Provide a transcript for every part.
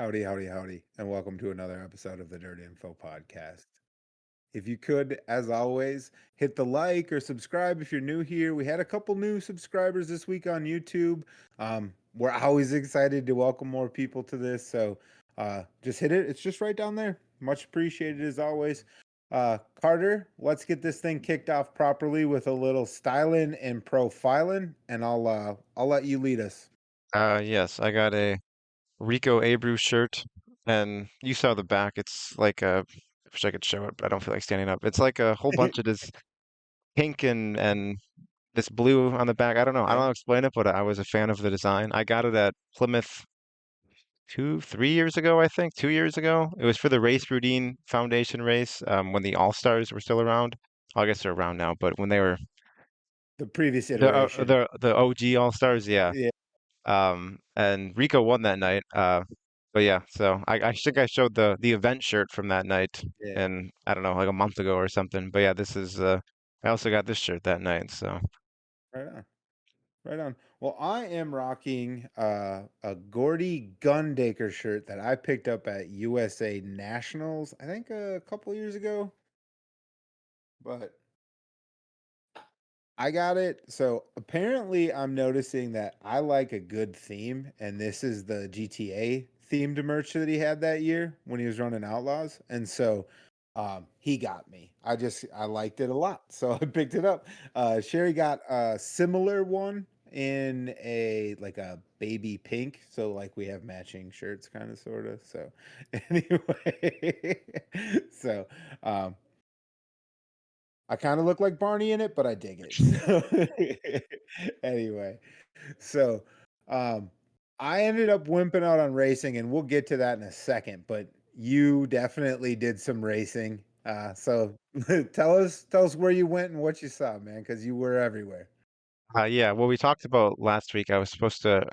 Howdy, howdy, howdy, and welcome to another episode of the DirtInfo podcast. If you could, as always, hit the like or subscribe if you're new here. We had a couple new subscribers this week on YouTube. We're always excited to welcome more people to this, so just hit it. It's just right down there. Much appreciated as always. Carter, let's get this thing kicked off properly with a little styling and profiling, and I'll let you lead us. Yes, I got a Rico Abreu shirt, and you saw the back. It's like I wish I could show it, but I don't feel like standing up. It's like a whole bunch of this pink and this blue on the back. I don't know. I don't know Yeah. how to explain it, but I was a fan of the design. I got it at Plymouth 3 years ago, I think. 2 years ago. It was for the Race Routine Foundation race, when the All-Stars were still around. Well, I guess they're around now, but when they were The previous the iteration. OG All-Stars, yeah. Yeah, And Rico won that night. But yeah, so I think I showed the event shirt from that night, yeah. and I don't know, like a month ago or something. But yeah, this is I also got this shirt that night. So Right on. Right on. Well, I am rocking a Gordy Gundaker shirt that I picked up at USA Nationals, I think a couple years ago. But I got it. So apparently, I'm noticing that I like a good theme, and this is the GTA themed merch that he had that year when he was running Outlaws. And so he got me. I liked it a lot. So I picked it up. Sherry got a similar one in a baby pink. So like we have matching shirts kind of sort of. So anyway, so um I kind of look like Barney in it, but I dig it. So anyway, so um, I ended up wimping out on racing, and we'll get to that in a second. But you definitely did some racing. So tell us where you went and what you saw, man, because you were everywhere. yeah, well, we talked about last week. I was supposed to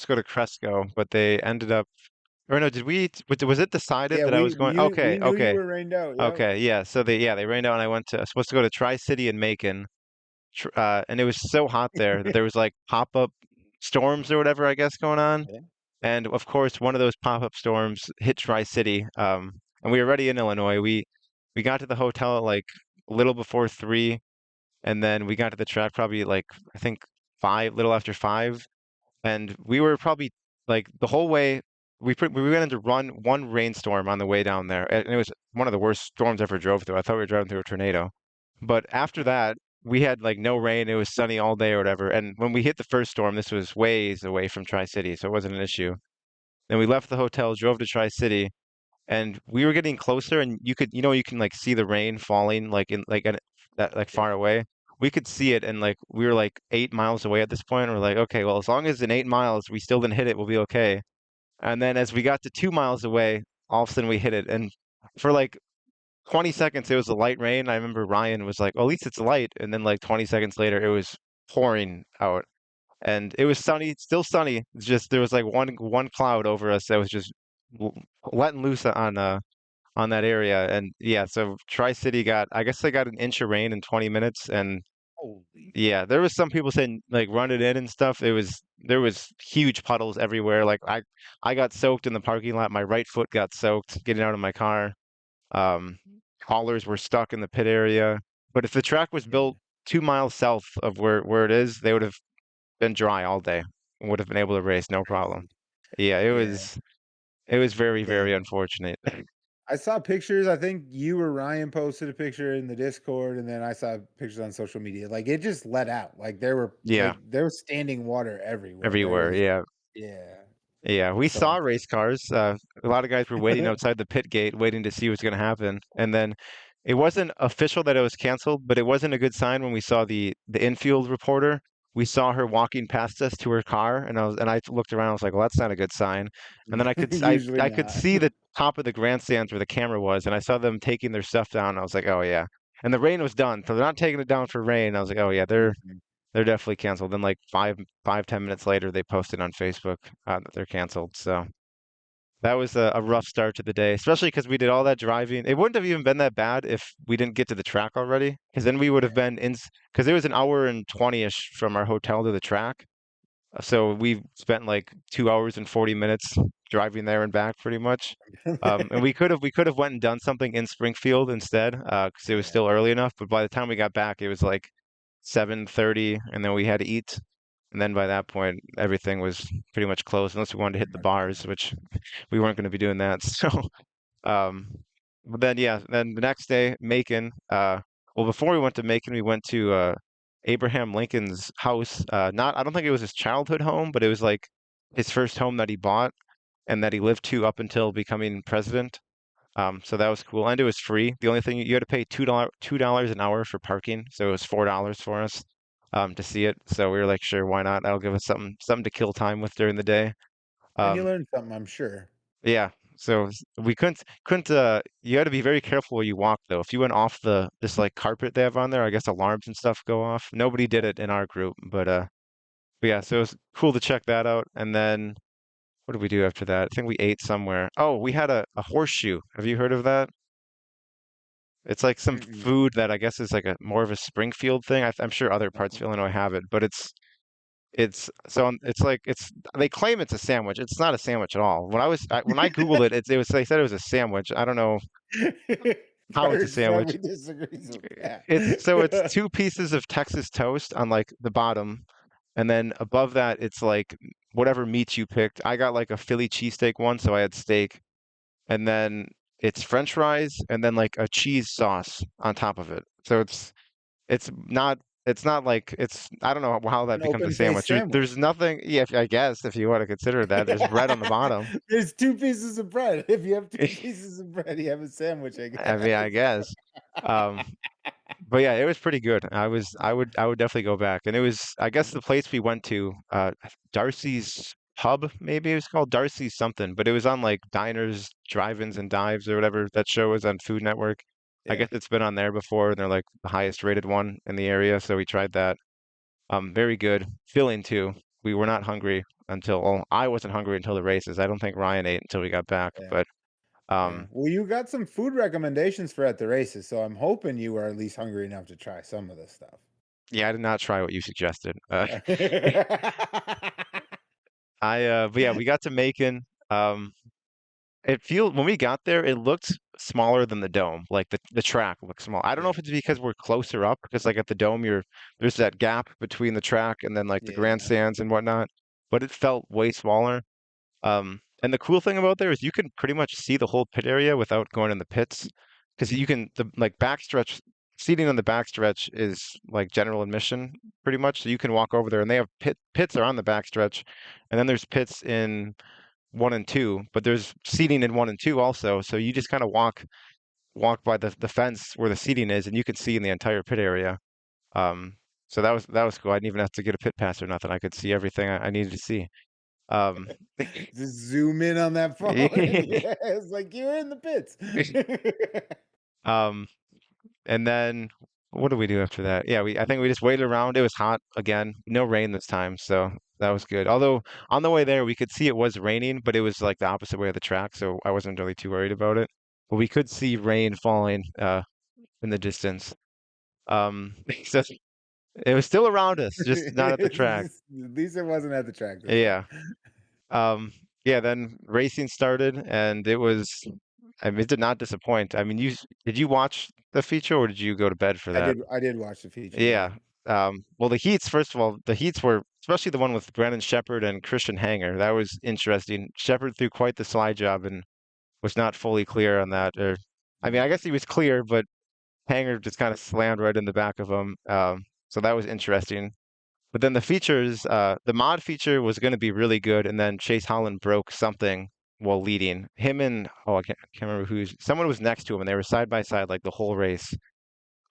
go to Cresco, but they ended up. Or no, was it decided Yeah, that I we was going? we Okay, we knew you okay, were rained out. Yep. okay. Yeah, so they rained out, and I was supposed to go to Tri-City and Macon. And it was so hot there that there was like pop-up storms or whatever, I guess, going on. Yeah. And of course, one of those pop-up storms hit Tri-City. And we were already in Illinois. We got to the hotel at like a little before 3, and then we got to the track probably like I think 5, little after 5. And we were probably like the whole way. We went into one rainstorm on the way down there, and it was one of the worst storms I ever drove through. I thought we were driving through a tornado. But after that, we had like no rain. It was sunny all day or whatever. And when we hit the first storm, this was ways away from Tri-City, so it wasn't an issue. Then we left the hotel, drove to Tri-City, and we were getting closer, and you can like see the rain falling that like Yeah. far away. We could see it, and like we were like 8 miles away at this point. We're like, okay, well, as long as in 8 miles we still didn't hit it, we'll be okay. And then as we got to 2 miles away, all of a sudden we hit it, and for like 20 seconds it was a light rain. I remember Ryan was like, "Oh, at least it's light," and then like 20 seconds later it was pouring out, and it was sunny, still sunny. It's just there was like one cloud over us that was just l- letting loose on that area. And yeah, so Tri-City got, I guess they got an inch of rain in 20 minutes. And Holy. yeah, there was some people saying like run it in and stuff. There was huge puddles everywhere. Like I got soaked in the parking lot. My right foot got soaked getting out of my car. Um, Haulers were stuck in the pit area. But if the track was Yeah. built 2 miles south of where it is, they would have been dry all day and would have been able to race no problem. Crazy. Yeah, Yeah. it was very, very Dang. unfortunate. I saw pictures. I think you or Ryan posted a picture in the Discord, and then I saw pictures on social media. Like it just let out. Yeah, There was standing water everywhere. There everywhere. was Yeah. yeah. Yeah, we So saw race cars. A lot of guys were waiting outside the pit gate, waiting to see what's going to happen. And then it wasn't official that it was canceled, but it wasn't a good sign when we saw the infield reporter. We saw her walking past us to her car, and I looked around. I was like, "Well, that's not a good sign." And then usually I could not. see the top of the grandstands where the camera was, and I saw them taking their stuff down. I was like, "Oh yeah." And the rain was done, so they're not taking it down for rain. I was like, "Oh yeah, Mhm. they're definitely canceled." Then like 10 minutes later, they posted on Facebook that they're canceled. So that was a rough start to the day, especially because we did all that driving. It wouldn't have even been that bad if we didn't get to the track already, because then we would have Yeah. been in, because it was an hour and 20-ish from our hotel to the track. So we spent like 2 hours and 40 minutes driving there and back pretty much. And we could have went and done something in Springfield instead, because it was Yeah, still early enough. But by the time we got back, it was like 7:30, and then we had to eat. And then by that point, everything was pretty much closed, unless we wanted to hit pretty the much bars, done. which we weren't going to be doing that. So, um, but then yeah, then the next day, Macon. Well, before we went to Macon, we went to Abraham Lincoln's house. Not, I don't think it was his childhood home, but it was like his first home that he bought and that he lived to up until becoming president. So that was cool, and it was free. The only thing you had to pay $2 an hour for parking, so it was $4 for us to see it. So we were like, sure, why not? That'll give us something to kill time with during the day. And you Um, learned something, I'm sure. yeah. So we couldn't. You had to be very careful where you walk though. If you went off this like carpet they have on there, I guess alarms and stuff go off. Nobody did Yeah. it in our group, but yeah. So it was cool to check that out. And then what did we do after that? I think we ate somewhere. Oh, we had a horseshoe. Have you heard of that? It's like some Mm-mm. food that I guess is like a more of a Springfield thing. I'm sure other parts of No. Illinois have it, but it's like they claim it's a sandwich. It's not a sandwich at all. When I Googled it, it was they said it was a sandwich. I don't know how it's a Bert sandwich. strongly disagrees with that. It's two pieces of Texas toast on like the bottom, and then above that it's like whatever meat you picked. I got like a Philly cheesesteak one, so I had steak, and then it's French fries and then like a cheese sauce on top of it. So it's not like it's I don't know how that An becomes a open faced sandwich. There's sandwich. nothing. Yeah, I guess if you want to consider that, there's bread on the bottom. There's two pieces of bread. If you have two pieces of bread, you have a sandwich, I I mean, I guess. guess. Um, but yeah, it was pretty good. I would definitely go back. And it was I guess the place we went to, Darcy's Pub, maybe it was called Darcy's something, but it was on like Diners, Drive-ins and Dives or whatever that show is on Food Network. I Yeah. guess it's been on there before, and they're like the highest rated one in the area, so we tried that. Very good. Filling too. We were not hungry until, well, I wasn't hungry until the races. I don't think Ryan ate until we got back, Yeah. but Yeah. um, Well, you got some food recommendations for at the races, so I'm hoping you were at least hungry enough to try some of this stuff. yeah, I did not try what you suggested. But yeah, we got to Macon. Um, when we got there, it looked smaller than the dome. Like the track looked small. I don't know Yeah. if it's because we're closer up, because like at the dome, there's that gap between the track and then like the Yeah. grandstands and whatnot. But it felt way smaller. And the cool thing about there is you can pretty much see the whole pit area without going in the pits, because you can the like backstretch seating on the backstretch is like general admission pretty much. So you can walk over there, and they have pits are on the backstretch, and then there's pits in one and two, but there's seating in one and two also. So you just kind of walk by the fence where the seating is, and you can see in the entire pit area. Um, so that was cool. I didn't even have to get a pit pass or nothing. I could see everything I needed to see. Um, Just zoom in on that phone. Yeah, it's like you're in the pits. um, and then what do we do after that? Yeah, I think we just waited around. It was hot again. No rain this time, so that was good. Although on the way there we could see it was raining, but it was like the opposite way of the track, so I wasn't really too worried about it. But we could see rain falling in the distance. So it was still around us, just not at the track. At least it wasn't at the track this time. Yeah. Um, yeah, then racing started, and I mean, it did not disappoint. I mean, did you watch the feature, or did you go to bed for I that? did. I did watch the feature. Yeah. Yeah. Well, the heats, first of all, the heats were, especially the one with Brandon Shepherd and Christian Hanger. That was interesting. Shepherd threw quite the slide job and was not fully clear on that. Or, I mean, I guess he was clear, but Hanger just kind of slammed right in the back of him. So that was interesting. But then the mod feature was going to be really good, and then Chase Holland broke something while leading. Him and I can't remember someone was next to him, and they were side by side like the whole race.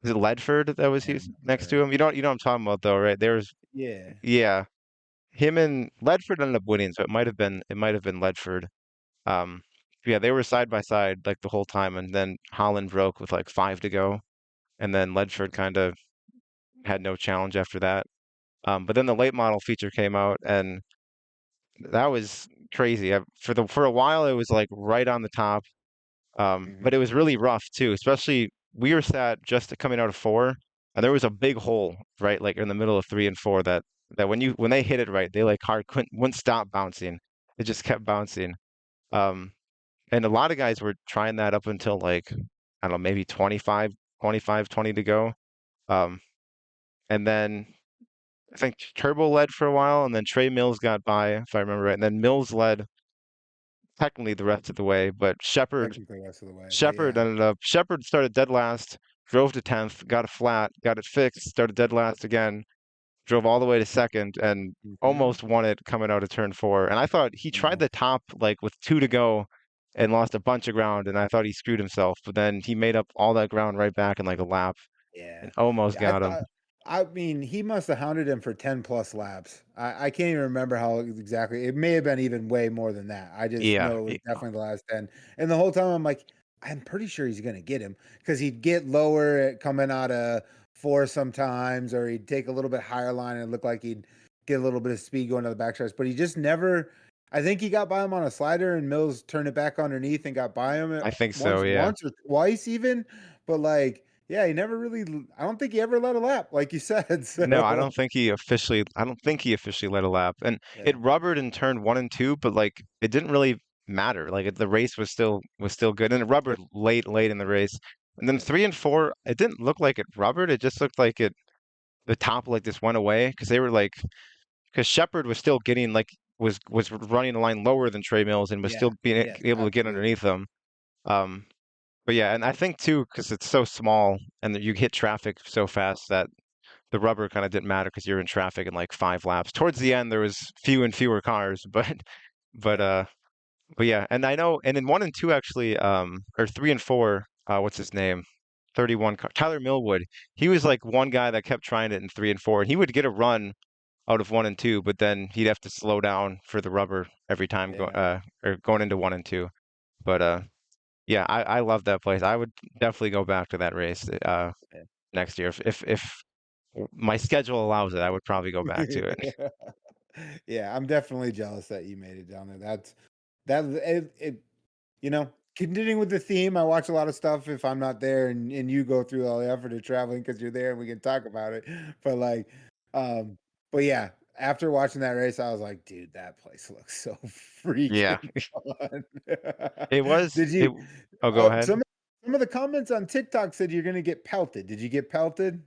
Was it Ledford that was he was And next to him? You know what I'm talking about though, right? yeah. Yeah, him and Ledford ended up winning, so it might have been Ledford. Um, yeah, they were side by side like the whole time, and then Holland broke with like five to go, and then Ledford kind of had no challenge after that. But then the late model feature came out, and that was crazy. For a while, it was like right on the top, Mhm. but it was really rough too. Especially we were sat just coming out of four, and there was a big hole right like in the middle of three and four that that when they hit it right, they like hard wouldn't stop bouncing. It just kept bouncing. Um, and a lot of guys were trying that up until like, I don't know, maybe 20 to go. Um, and then I think Turbo led for a while, and then Trey Mills got by, if I remember right. And then Mills led technically the rest of the way, but Technically the rest of the way, but yeah. Shepard started dead last, drove to 10th, got a flat, got it fixed, started dead last again, drove all the way to second, and Hmm. almost won it coming out of turn 4. And I thought he tried the top like with 2 to go and lost a bunch of ground, and I thought he screwed himself, but then he made up all that ground right back in like a lap Yeah. and almost Yeah, I got him. thought I mean, he must have hounded him for 10 plus laps. I can't even remember how exactly. It may have been even way more than that. I just Yeah, know it was definitely the last 10. And the whole time I'm like, I'm pretty sure he's gonna get him because he'd get lower at coming out of 4 sometimes, or he'd take a little bit higher line and it looked like he'd get a little bit of speed going to the back stretch. But he just never. I think he got by him on a slider and Mills turned it back underneath and got by him I think so, yeah. once or twice even. But like, yeah, he never really. I don't think he ever led a lap, like you said. No, So I don't think he officially led a lap. And it yeah, rubbered in turn 1 and 2, but like it didn't really matter. Like the race was still good, and it rubbered late in the race. And then 3 and 4, it didn't look like it rubbered. It just looked like it the top like just went away because they were like because Shepard was still getting like was running a line lower than Trey Mills and was yeah, still being yes, able to get absolutely. underneath them. Um, but yeah, and I think too because it's so small and that you hit traffic so fast that the rubber kind of didn't matter because you're in traffic in like 5 laps. Towards the end, there was few and fewer cars, but Yeah, uh, but yeah, and I know, and in 1 and 2 actually, or 3 and 4, what's his name? 31 car, Tyler Millwood. He was like one guy that kept trying it in 3 and 4, and he would get a run out of 1 and 2, but then he'd have to slow down for the rubber every time yeah, or going into 1 and 2. But yeah, I love that place. I would definitely go back to that race next year if my schedule allows it. I would probably go back to it. yeah. Yeah, I'm definitely jealous that you made it down there. It. Continuing with the theme, I watch a lot of stuff if I'm not there, and you go through all the effort of traveling because you're there and we can talk about it. But like, um, but yeah, after watching that race, I was like, dude, that place looks so Yeah, freaking fun. it was Did it. you? Oh, go ahead. Some of the comments on TikTok said you're gonna get pelted. Did you get pelted?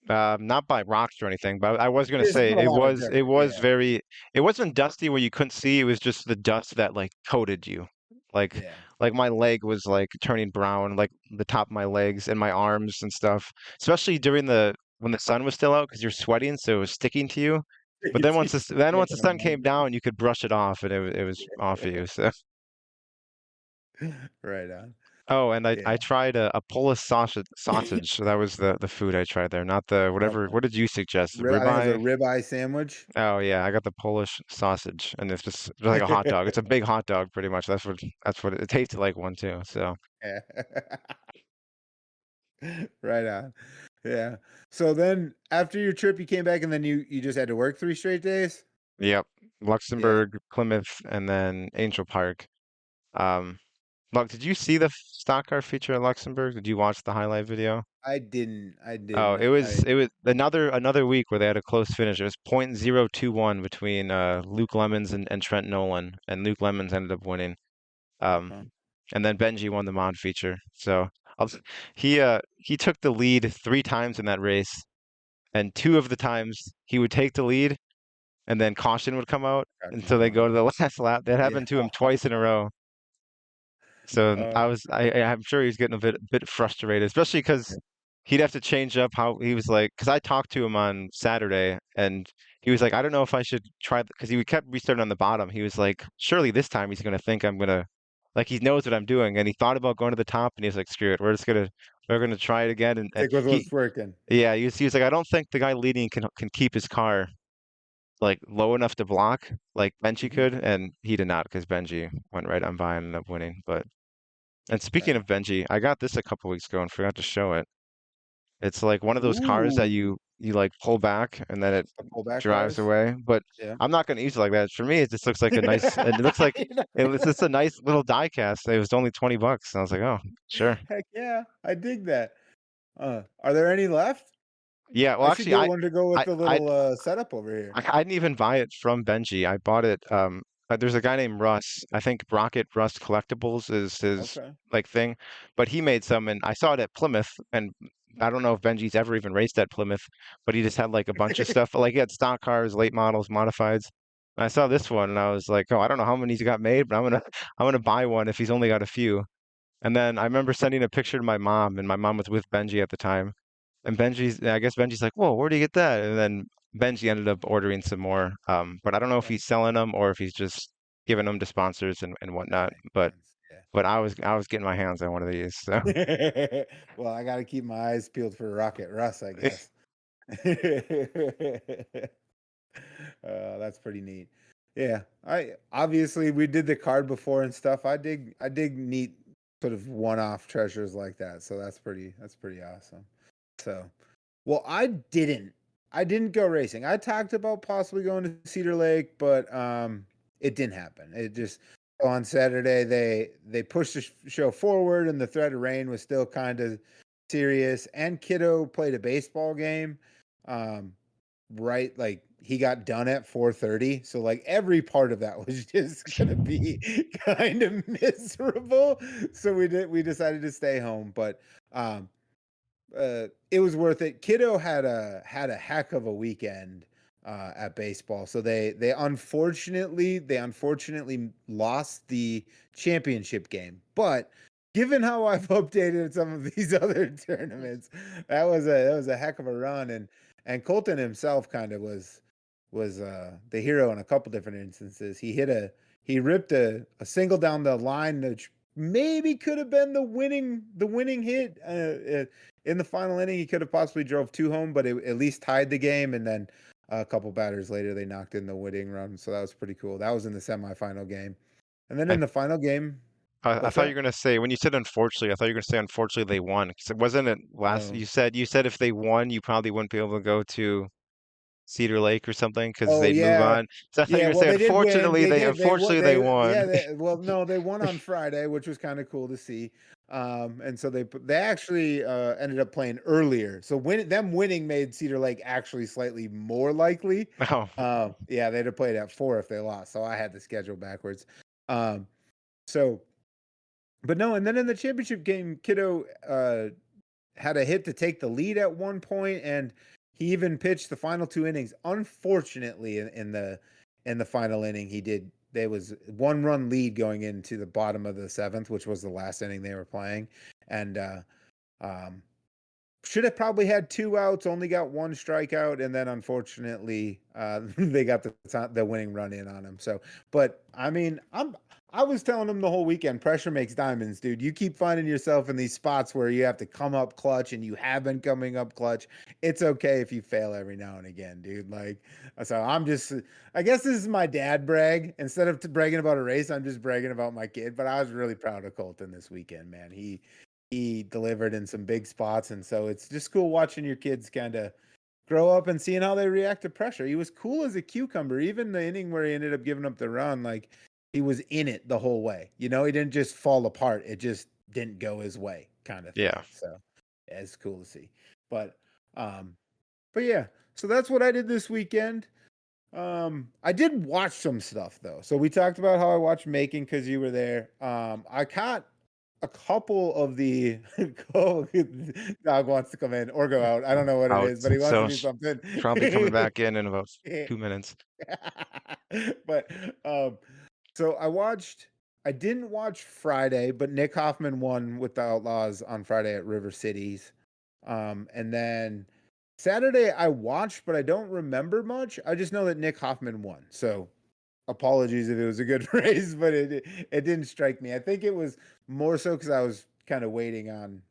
Not by rocks or anything, but I was gonna It's say not a lot of dirt. it was Yeah, very it wasn't dusty where you couldn't see. It was just the dust that like coated you. Like yeah. like my leg was like turning brown, like the top of my legs and my arms and stuff. Especially during the when the sun was still out because you're sweating, so it was sticking to you. But then Yeah, I once the can sun came imagine. down, you could brush it off, and it was off of you. So Right on. oh, and Yeah. I tried a Polish sausage. So that was the food I tried there, not the whatever. Okay. What did you suggest? The I think it was a ribeye? ribeye sandwich. Oh yeah, I got the Polish sausage, and it's just like a hot dog. It's a big hot dog, pretty much. That's what it tasted like one too. So Yeah. Right on. Yeah. So then after your trip, you came back and then you just had to work 3 straight days? yep, Yeah. Luxembourg, Plymouth, and then Angel Park. Um, look, did you see the stock car feature in Luxembourg? Did you watch the highlight video? I didn't. I Oh, didn't. I it was another week where they had a close finish. It was .021 between Luke Lemons and Trent Nolan, and Luke Lemons ended up winning. Um, Okay. and then Benji won the mod feature. So I'll, he took the lead 3 times in that race, and 2 of the times he would take the lead, and then caution would come out, and Gotcha. so they go to Uh-huh. the last lap. That Yeah. happened to him twice in a row. So Uh, I'm sure he was getting a bit frustrated, especially because yeah. he'd have to change up how he was like. Because I talked to him on Saturday, and he was like, I don't know if I should try because he kept restarting on the bottom. He was like, surely this time he's gonna think I'm gonna like he knows what I'm doing, and he thought about going to the top, and he was like, screw it, we're gonna try it again. And Stick with he what's working. yeah, he was like, I don't think the guy leading can keep his car like low enough to block like Benji Mhm. could, and he did not because Benji went right on by and ended up winning. But and speaking Right of Benji, I got this a couple weeks ago and forgot to show it. It's like one of on. those cars that Ooh. you like pull back and then it The pullback drives cars. away. But Yeah. I'm not gonna use it like that. For me, it just looks like a nice. It looks like You know, it was just a nice little die cast. It was only $20. And I was like, oh, sure. heck yeah. I dig that. Are there any left? Yeah, well, I should actually, get one to go with I, the I little setup over here. I didn't even buy it from Benji. I bought it. There's a guy named Russ. I think Rocket Russ Collectibles is his Okay. like thing, but he made some, and I saw it at Plymouth. And I don't know if Benji's ever even raced at Plymouth, but he just had like a bunch of stuff. Like he had stock cars, late models, modifieds. And I saw this one, and I was like, oh, I don't know how many he's got made, but I'm gonna buy one if he's only got a few. And then I remember sending a picture to my mom, and my mom was with Benji at the time. And I guess Benji's like, whoa, where'd you get that? And then Benji ended up ordering some more. But I don't know if Okay. he's selling them or if he's just giving them to sponsors and That whatnot. makes But sense. I was getting my hands on one of these. So Yeah. Well, I got to keep my eyes peeled for Rocket Russ, I guess. That's pretty neat. Yeah, I obviously we did the card before and stuff. I dig neat sort of one-off treasures like that. So that's pretty awesome. So, well, I didn't go racing. I talked about possibly going to Cedar Lake, but it didn't happen. It just on Saturday they pushed the show forward, and the threat of rain was still kind of serious. And Kiddo played a baseball game. Um, right, like he got done at 4:30, so like every part of that was just gonna be kind of miserable. So we decided to stay home, but um it was worth it. Kiddo had a heck of a weekend at baseball. So they unfortunately lost the championship game. But given how I've updated some of these other tournaments, that was a heck of a run. And Colton himself kind of was the hero in a couple different instances. He ripped a single down the line, which maybe could have been the winning hit. In the final inning, he could have possibly drove two home, but it at least tied the game. And then a couple batters later, they knocked in the winning run. So that was pretty cool. That was in the semifinal game. And then in I the final game, I what's thought you that? were gonna say when you said unfortunately, I thought you were gonna say unfortunately they won. 'Cause it wasn't it last. Oh, You said if they won, you probably wouldn't be able to go to Cedar Lake or something because oh they'd move yeah, on. So I thought you yeah. were gonna Well, say they did win. They won. unfortunately they They won. yeah. Well, no, they won on Friday, which was kind of cool to see. And so they actually ended up playing earlier. So them winning made Cedar Lake actually slightly more likely. Oh, Yeah, they'd have played at 4 if they lost. So I had the schedule backwards. Um, so, but no, and then in the championship game, Kiddo had a hit to take the lead at one point, and he even pitched the final two innings. Unfortunately, in the final inning, he did. There was one run lead going into the bottom of the seventh, which was the last inning they were playing, and um, should have probably had two outs. Only got one strikeout, and then unfortunately, they got the winning run in on him. So, but I mean, I was telling him the whole weekend, pressure makes diamonds, dude. You keep finding yourself in these spots where you have to come up clutch, and you have been coming up clutch. It's okay if you fail every now and again, dude. Like, so I guess this is my dad brag. Instead of bragging about a race, I'm just bragging about my kid. But I was really proud of Colton this weekend, man. He delivered in some big spots, and so it's just cool watching your kids kind of grow up and seeing how they react to pressure. He was cool as a cucumber, even the inning where he ended up giving up the run. Like he was in it the whole way. He didn't just fall apart. It just didn't go his way, kind of yeah. thing. So yeah, it's cool to see. But um, but yeah, so that's what I did this weekend. I did watch some stuff though. So we talked about how I watched Making because you were there. I caught a couple of the oh, dog wants to come in or go out. I don't know what it Out. is, but he wants to So do something. probably coming back in about 2 minutes. But so I didn't watch Friday, but Nick Hoffman won with the Outlaws on Friday at River Cities. And then Saturday I watched, but I don't remember much. I just know that Nick Hoffman won. So apologies if it was a good race, but it didn't strike me. I think it was more so because I was kind of waiting on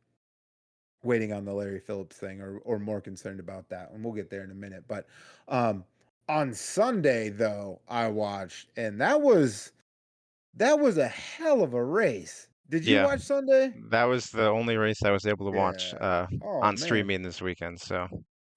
the Larry Phillips thing, or more concerned about that. And we'll get there in a minute. But on Sunday though, I watched, and that was a hell of a race. Did you Yeah, watch Sunday? that was the only race I was able to watch Yeah. Oh on man. streaming this weekend. So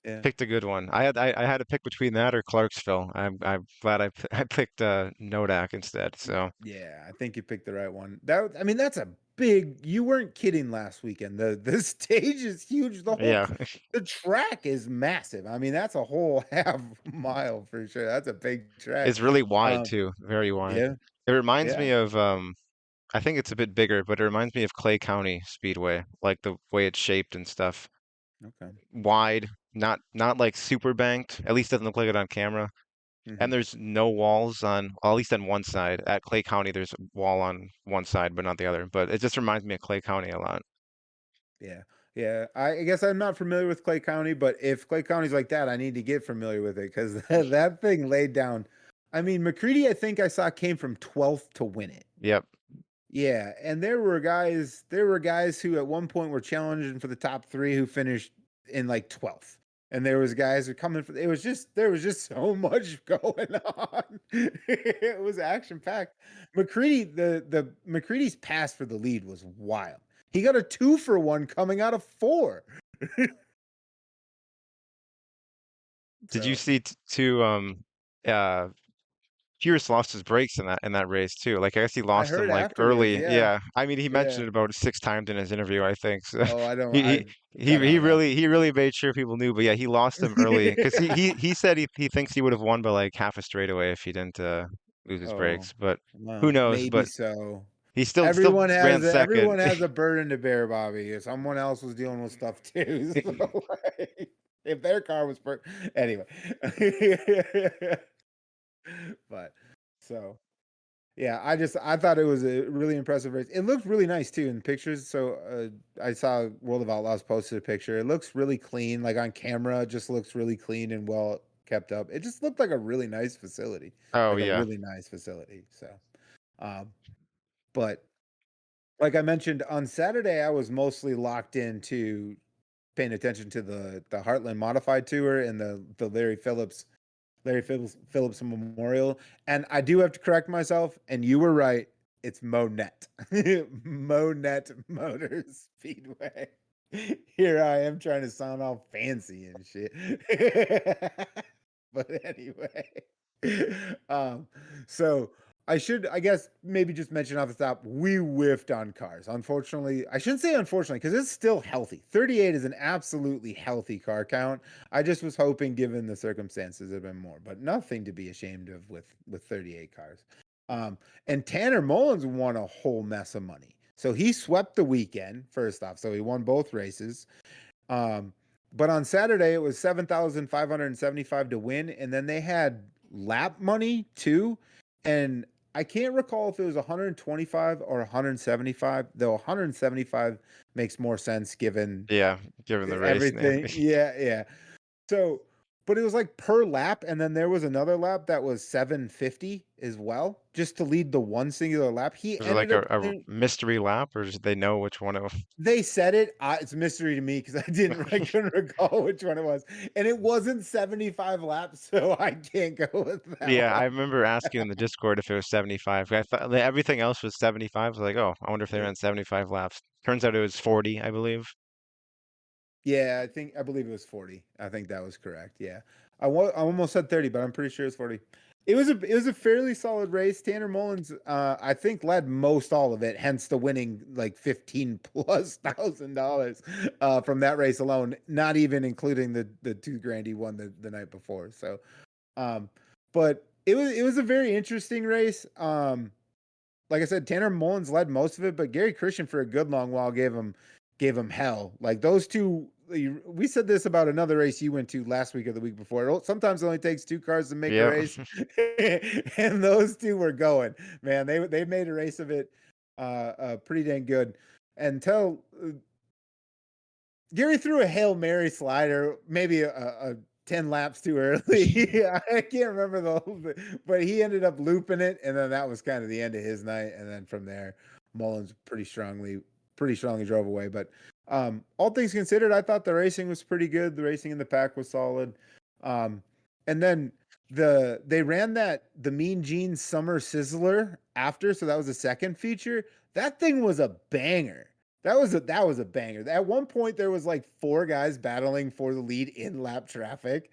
Yeah. Picked a good one. I had to pick between that or Clarksville. I'm glad I picked Nodak instead. So Yeah, I think you picked the right one. I mean, that's a big. You weren't kidding last weekend. The stage is huge. yeah, The track is massive. I mean, that's a whole half mile for sure. That's a big track. it's really wide Um, too, very wide. yeah, It reminds yeah. me of I think it's a bit bigger, but it reminds me of Clay County Speedway, like the way it's shaped and stuff. Okay. Wide, not like super banked. At least doesn't look like it on camera. And Hmm. there's no walls on, well, at least on one side. At Clay County, there's a wall on one side, but not the other. But it just reminds me of Clay County a lot. Yeah, yeah. I guess I'm not familiar with Clay County, but if Clay County's like that, I need to get familiar with it because that thing laid down. I mean, McCready, I think I saw came from 12th to win it. Yep. Yeah, and there were guys who at one point were challenging for the top 3 who finished in like 12th. And there was guys who coming for there was just so much going on. It was action packed. McCready the McCready's pass for the lead was wild. He got a 2 for 1 coming out of 4. Did you So, see uh Pierce lost his brakes in that race too? Like I guess he I lost them heard like afterwards, early. yeah. Yeah. I mean he Yeah. mentioned it about 6 times in his interview, I think. So Oh, I don't he I cut out of he really made sure people knew. But yeah, he lost them early because that. he said he thinks he would have won by like half a straightaway if he didn't lose his Oh, brakes. But who well, knows? maybe But so. he still ran second. Everyone has a burden to bear, Bobby. Someone else was dealing with stuff too. So, like, if their car was anyway. But so yeah, I thought it was a really impressive race. It looked really nice too in pictures. So I saw World of Outlaws posted a picture. It looks really clean, like on camera. It just looks really clean and well kept up. It just looked like a really nice facility, Oh like a yeah. really nice facility. So, um, but like I mentioned on Saturday, I was mostly locked into paying attention to the Heartland Modified Tour and the Larry Phillips Memorial. And I do have to correct myself, and you were right. It's Monet. Monet Motor Speedway. Here I am trying to sound all fancy and shit. But anyway. Um, so I guess maybe just mention off the top, we whiffed on cars. Unfortunately, I shouldn't say unfortunately, because it's still healthy. 38 is an absolutely healthy car count. I just was hoping, given the circumstances, it'd been more, but nothing to be ashamed of with 38 cars. And Tanner Mullins won a whole mess of money. So he swept the weekend, first off. So he won both races. Um, but on Saturday it was 7,575 to win, and then they had lap money too. And I can't recall if it was 125 or 175, though 175 makes more sense given Yeah, given the race and everything. everything. Yeah, yeah. So, but it was like per lap, and then there was another lap that was 750 as well, just to lead the one singular lap. He Was it like ended up a mystery lap, or did they know which one it was? they said it. It's a mystery to me because I couldn't recall which one it was, and it wasn't 75 laps, so I can't go with that Yeah, one. I remember asking in the Discord if it was 75. I thought that everything else was 75. I was like, oh, I wonder if they Yeah, ran 75 laps. Turns out it was 40, I believe. yeah. I believe it was 40. I think that was correct. Yeah, I almost said 30, but I'm pretty sure it's 40. It was a fairly solid race. Tanner Mullins, I think, led most all of it, hence the winning like 15 plus $1,000 from that race alone. Not even including the 2 grand he won the night before. So, um, but it was a very interesting race. Like I said, Tanner Mullins led most of it, but Gary Christian for a good long while gave him hell. Like those two, we said this about another race you went to last week or the week before. Sometimes it only takes 2 cars to make a Yep. race, and those two were going. Man, they made a race of it, pretty dang good until Gary threw a Hail Mary slider, maybe a 10 laps too early. I can't remember the whole thing, but he ended up looping it, and then that was kind of the end of his night. And then from there, Mullins pretty strongly drove away. But all things considered, I thought the racing was pretty good. The racing in the pack was solid. Um, and then they ran the Mean Gene Summer Sizzler after, so that was the second feature. That thing was a banger. that was a banger. At one point, there was like 4 guys battling for the lead in lap traffic.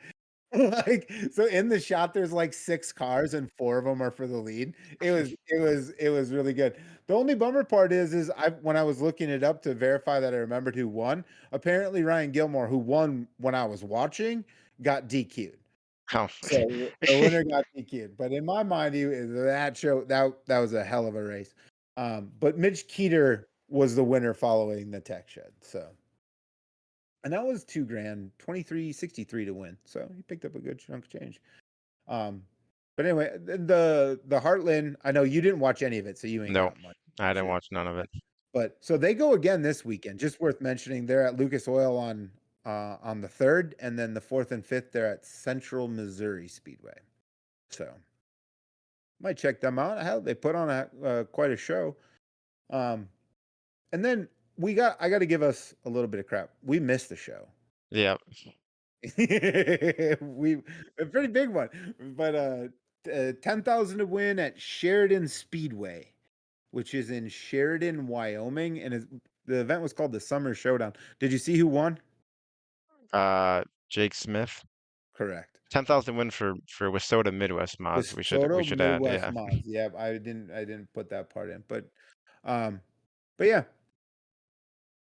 Like, so in the shot, there's like 6 cars and 4 of them are for the lead. It was really good. The only bummer part is I when I was looking it up to verify that I remembered who won, apparently Ryan Gilmore, who won when I was watching, got DQ'd. Oh, So the winner got DQ'd. But in my mind, that was a hell of a race. But Mitch Keeter was the winner following the tech shed. So and that was 2 grand, 23.63 to win. So he picked up a good chunk of change. Um, but anyway, the Heartland, I know you didn't watch any of it, so you ain't no, got much. I didn't watch none of it. But so they go again this weekend. Just worth mentioning, they're at Lucas Oil on the 3rd, and then the 4th and 5th they're at Central Missouri Speedway. So might check them out. Hell, they put on quite a show. And then I got to give us a little bit of crap. We missed the show. Yeah. We a pretty big one, but 10,000 to win at Sheridan Speedway, which is in Sheridan, Wyoming, and the event was called the Summer Showdown. Did you see who won? Jake Smith. Correct. 10,000 win for Wissota Midwest mods. We Soto should add, Midwest yeah. Mods. Yeah, I didn't put that part in, um, but yeah.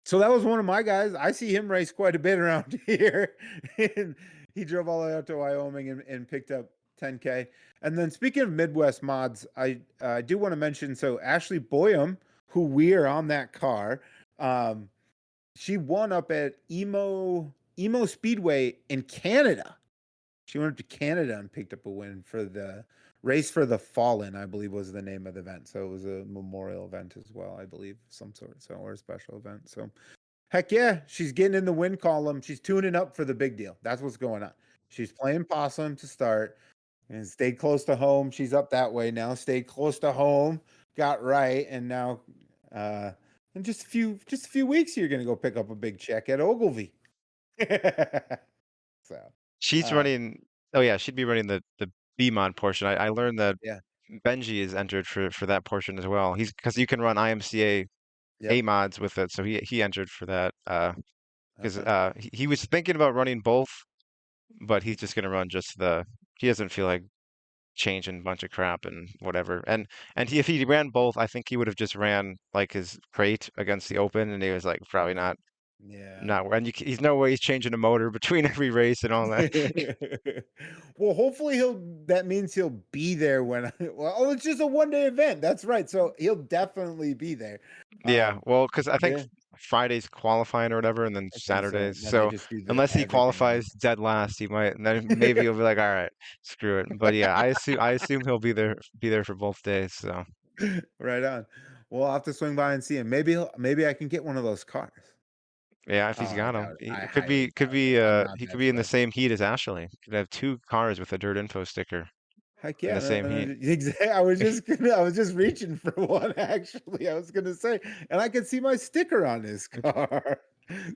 So that was one of my guys. I see him race quite a bit around here. And he drove all the way out to Wyoming and picked up 10K. And then speaking of Midwest mods, I do want to mention, so Ashley Boyum, who we are on that car, she won up at Emo Speedway in Canada. She went up to Canada and picked up a win for the Race for the Fallen, I believe was the name of the event. So it was a memorial event as well, I believe, some sort, so or a special event. So heck yeah, she's getting in the win column. She's tuning up for the big deal. That's what's going on. She's playing possum to start and stayed close to home. She's up that way now. Stayed close to home, got right, and now in just a few weeks you're gonna go pick up a big check at Ogilvy. So She's running. Oh yeah, she'd be running the B mod portion. I learned that yeah. Benji is entered for that portion as well. He's because you can run IMCA A Yep. mods with it, so he entered for that. Because Okay. he was thinking about running both, but he's just gonna run just the. He doesn't feel like changing a bunch of crap and whatever. And if he ran both, I think he would have just ran like his crate against the open, and he was like probably Yeah. not. And he's no way he's changing a motor between every race and all that. Well, hopefully that means he'll be there when well, it's just a 1-day event. That's right. So he'll definitely be there. Yeah, well, because I think Yeah, Friday's qualifying or whatever, and then I think so. Saturdays. Then they So just do unless he everything qualifies again. dead last, he might, and then maybe he'll be like, all right, screw it. But yeah, I assume he'll be there for both days. So Right on. Well, I'll have to swing by and see him. Maybe I can get one of those cars. yeah, if Oh, he's I got them, doubt it. I it highly doubt it. I'm not he could that be in the special. same heat as Ashley. Could have 2 cars with a DirtInfo sticker Heck in yeah. the same heat. Exactly. I was just reaching for one actually. I was gonna say, and I could see my sticker on his car.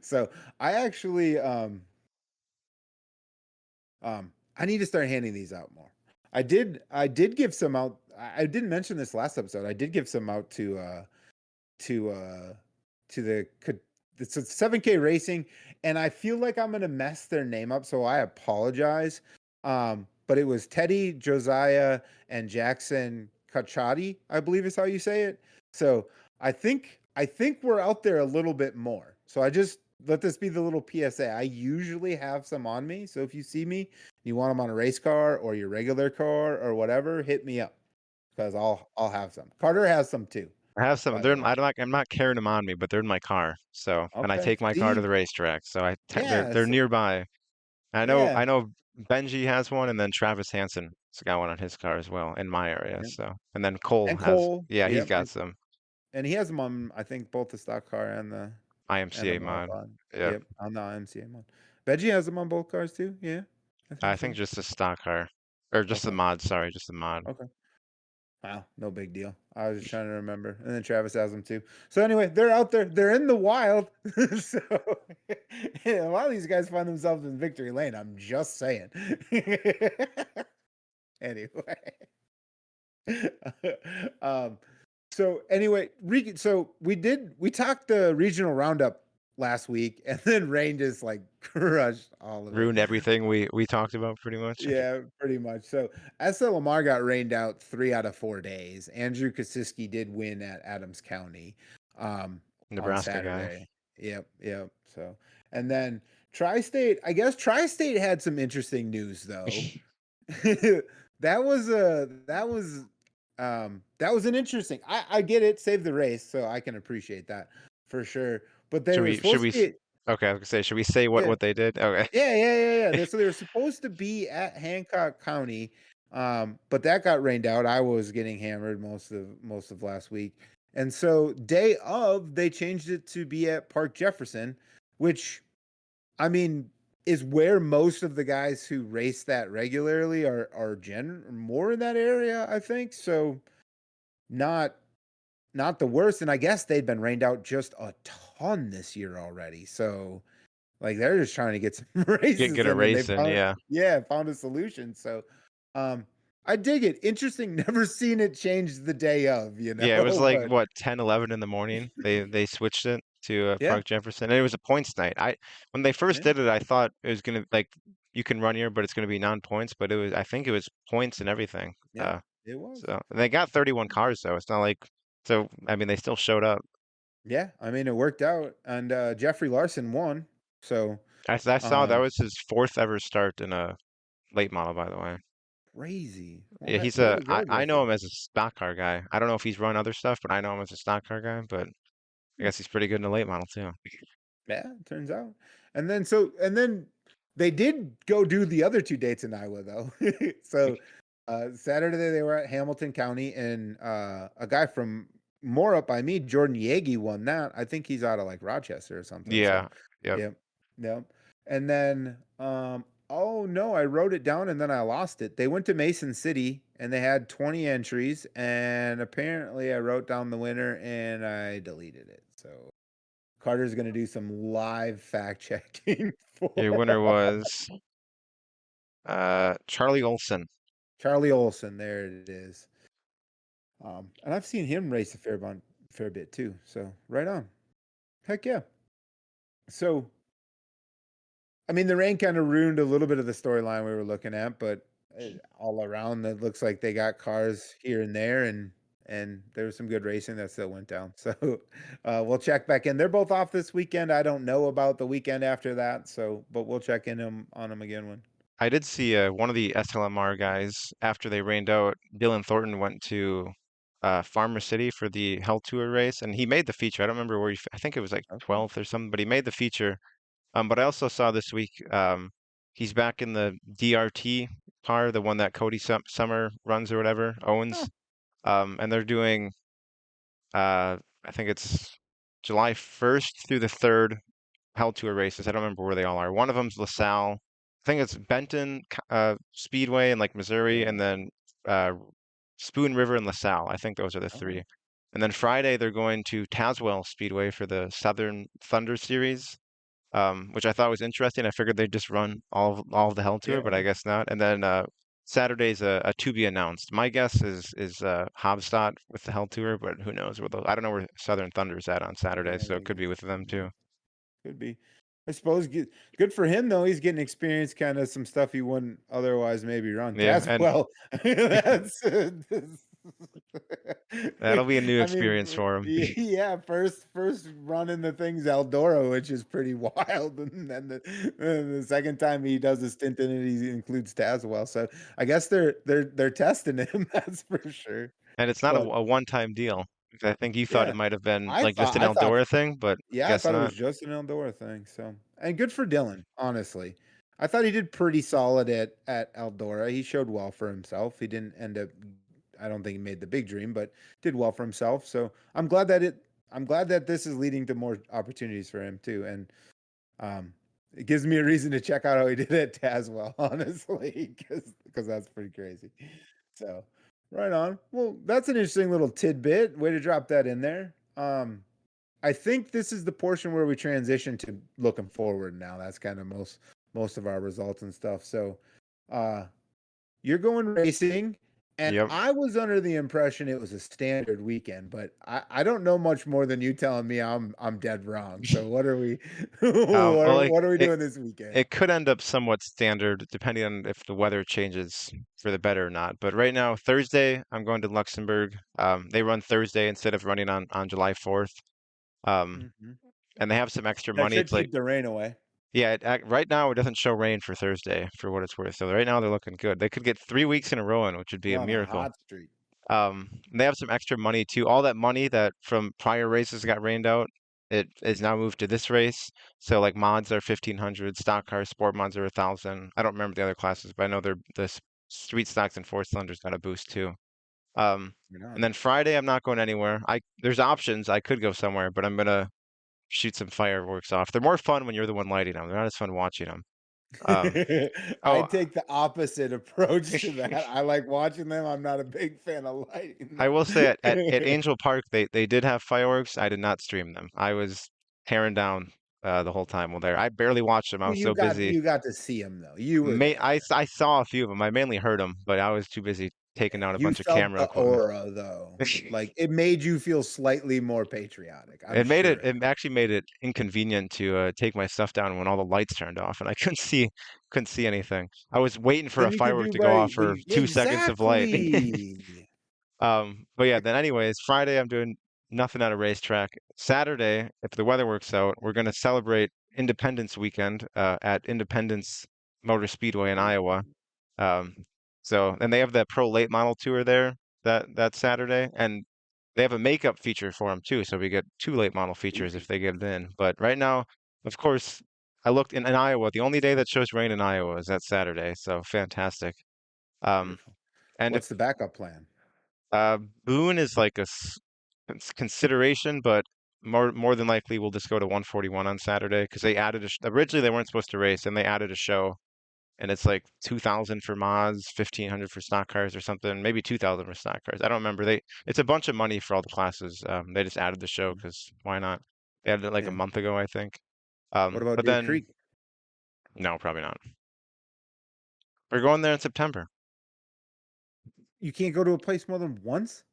So I actually I need to start handing these out more. I did give some out. I didn't mention this last episode. I did give some out to the it's a 7K Racing, and I feel like I'm gonna mess their name up, so I apologize. But it was Teddy, Josiah, and Jackson Kachadi, I believe is how you say it. So I think we're out there a little bit more. So I just let this be the little PSA. I usually have some on me, so if you see me, you want them on a race car or your regular car or whatever, hit me up because I'll have some. Carter has some too, I have some. by the way. I'm not carrying them on me, but they're in my car. So, and I Okay. take my car to See? the racetrack. So Yeah. they're nearby. Yeah. I know Benji has one, and then Travis Hansen has got one on his car as well in my area. Yep. So, and then Cole And has, Cole. yeah, he's Yep. got some And he has them on, I think, both the stock car and the IMCA mod. modified. Yep. Yep. On the IMCA one. Veggie has them on both cars too. Yeah. I I think think so. just a stock car, or just the Okay. mod. Sorry, just the mod. Okay. Wow, no big deal. I was just trying to remember. And then Travis has them too. So anyway, they're out there. They're in the wild. So a lot of these guys find themselves in victory lane. I'm just saying. Anyway. um So anyway, so we talked the regional roundup last week, and then rain just like crushed all of it. Ruined everything we talked about pretty much. Yeah, pretty much. So SL Lamar got rained out 3 out of 4 days. Andrew Kosiski did win at Adams County um, on Nebraska guy. Saturday. Yep, yep. So and then Tri-State, I guess Tri-State had some interesting news though. That was an interesting. I get it, save the race, so I can appreciate that for sure. But they were Should supposed we to be okay, I was gonna say, should we say yeah. what they did? Okay. So they were supposed to be at Hancock County, but that got rained out. I was getting hammered most of last week, and so day of they changed it to be at Park Jefferson, which I mean is where most of the guys who race that regularly are more in that area. I think so. Not not the worst, and I guess they'd been rained out just a ton this year already. So like they're just trying to get some races Get a in and they race in, found yeah. found a solution. So um I dig it. Interesting. Never seen it change the day of, Yeah, it was like but what 10, 11 in the morning. They switched it to yeah, Park Jefferson, and it was a points night. I when they first yeah, did it, I thought it was gonna like you can run here, but it's gonna be non-points. But it was I think it was points and everything. yeah, it was. So they got 31 cars though. It's not like so. I mean, they still showed up. Yeah, I mean it worked out and Jeffrey Larson won. So I saw that um was his fourth ever start in a late model, by the way. crazy. Well Yeah, way to go, I know Jeffrey. him as a stock car guy. I don't know if he's run other stuff, but I know him as a stock car guy. But I Hmm. guess he's pretty good in a late model too. Yeah, it turns out. And then they did go do the other 2 dates in Iowa though. So Saturday they were at Hamilton County and a guy from more up by me, Jordan Yagi won that. I think he's out of like Rochester or something. So Yeah. Yep. yep. Yep. And then oh no, I wrote it down and then I lost it. They went to Mason City and they had 20 entries and apparently I wrote down the winner and I deleted it. So Carter's gonna do some live fact checking Your for winner was Charlie Olson. Charlie Olson. There it is. And I've seen him race fair bit too. So right on. Heck yeah. So I mean, the rain kind of ruined a little bit of the storyline we were looking at, but all around, it looks like they got cars here and there, and there was some good racing that still went down. So we'll check back in. They're both off this weekend. I don't know about the weekend after that, so but we'll check in on them again when. I did see one of the SLMR guys after they rained out. Dylan Thornton went to Farmer City for the Hell Tour race, and he made the feature. I don't remember where I think it was like Okay. 12th or something, but he made the feature. But I also saw this week he's back in the DRT car, the one that Cody Summer runs or whatever, Oh, owns. And they're doing I think it's July 1st through the 3rd Hell Tour races. I don't remember where they all are. One of them's LaSalle. I think it's Benton Speedway in like Missouri, yeah. and then uh, Spoon River and LaSalle. I think those are the Oh, three. And then Friday they're going to Tazewell Speedway for the Southern Thunder Series, which I thought was interesting. I figured they'd just run all of the Hell Tour, but I yeah. guess not. And then Saturday's a to be announced. My guess is Hobstadt with the Hell Tour, but who knows where I don't know where Southern Thunder's at on Saturday, Yeah, so I it could be guess. with them Yeah, too. could be. I suppose good for him though. He's getting experience, kind of some stuff he wouldn't otherwise maybe run. Yeah, and Tazewell. That's. that'll be a new I mean, experience for him. yeah. First running the things Eldora, which is pretty wild, and then the second time he does a stint in it, he includes Tazewell. So I guess they're testing him. That's for sure. And it's not But a one-time deal. I think you thought it yeah, might have been I like just thought an I thought Eldora thing, but yeah, I guess thought it not. was just an Eldora thing. So, and good for Dylan, honestly. I thought he did pretty solid at Eldora. He showed well for himself. He didn't end up. I don't think he made the big dream, but did well for himself. So I'm glad that it. I'm glad that this is leading to more opportunities for him too, and um, it gives me a reason to check out how he did at Tazwell, honestly, because that's pretty crazy. So, right on. Well, that's an interesting little tidbit. Way to drop that in there. I think this is the portion where we transition to looking forward now. That's kind of most of our results and stuff. So, uh, you're going racing, And Yep. I was under the impression it was a standard weekend, but I don't know much more than you telling me I'm dead wrong. So what are we Well, like what are we it doing this weekend? it could end up somewhat standard depending on if the weather changes for the better or not. But right now, Thursday, I'm going to Luxembourg. They run Thursday instead of running on July 4th. Um, Mhm. and they have some extra That money. should It's like, keep the rain away. yeah, right now it doesn't show rain for Thursday for what it's worth. So right now they're looking good. They could get 3 weeks in a row in, which would be We're a on a miracle. hot streak. They have some extra money too. All that money that from prior races got rained out, it is now moved to this race. So like mods are 1,500, stock cars, sport mods are 1,000. I don't remember the other classes, but I know they're street stocks and four cylinders got a boost too. Right And on. then Friday I'm not going anywhere. There's options. I could go somewhere, but I'm gonna shoot some fireworks off. They're more fun when you're the one lighting them. They're not as fun watching them. Um, I oh, take the opposite approach to that. I like watching them. I'm not a big fan of lighting I them. will say at Angel Park they did have fireworks. I did not stream them. I was tearing down the whole time while there. I barely watched them. I Well, was so busy. you got to see them though. You were there. I saw a few of them. I mainly heard them, but I was too busy taking down a You bunch of felt camera the equipment. aura though. Like it made you feel slightly more patriotic. I'm It sure. it actually made it inconvenient to take my stuff down when all the lights turned off and I couldn't see anything. I was waiting for a Then you could firework do to go off right. for 2 seconds of light. Exactly. But yeah, then anyways, Friday I'm doing nothing at a racetrack. Saturday, if the weather works out, we're gonna celebrate Independence Weekend at Independence Motor Speedway in Iowa. Ooh, Um, and they have that pro late model tour there that Saturday, and they have a makeup feature for them too, so we get two late model features if goofy. they get it in. But right now, of course, I looked in Iowa. The only day that shows rain in Iowa is that Saturday, so fantastic. Um, Beautiful. and if What's the backup plan? Boone is like it's consideration, but more than likely we'll just go to 141 on Saturday because they added originally they weren't supposed to race and they added a show and it's like 2,000 for mods, 1,500 for stock cars or something, maybe 2,000 for stock cars. I don't remember. It's a bunch of money for all the classes. They just added the show because why not? They added it like a Yeah. month ago, I think. What about But Deer then Creek? no, probably not. We're going there in September. You can't go to a place more than once?